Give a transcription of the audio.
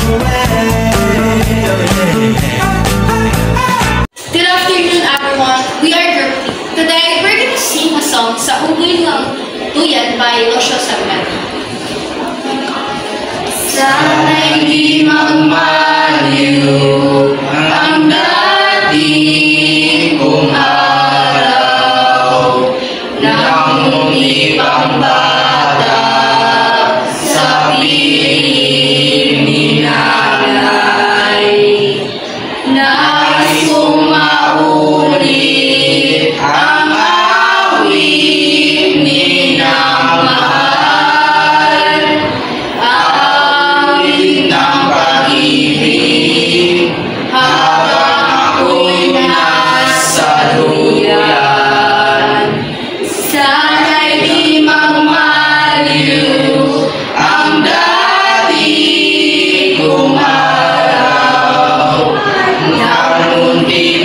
Good afternoon, everyone. We are Group P. Today, we're going to sing a song sa Ugly ng Tuyan by Lucio Sarmiento. Sana'y di magmaliw ang dating kong araw nang umibang bata sa piling ni nanay. Nais kong maulit ang awit ni Namahal, awit ng pag-ibig habang ako'y nasa duyan. Sana'y di magmaliw ang dating kong araw nang munti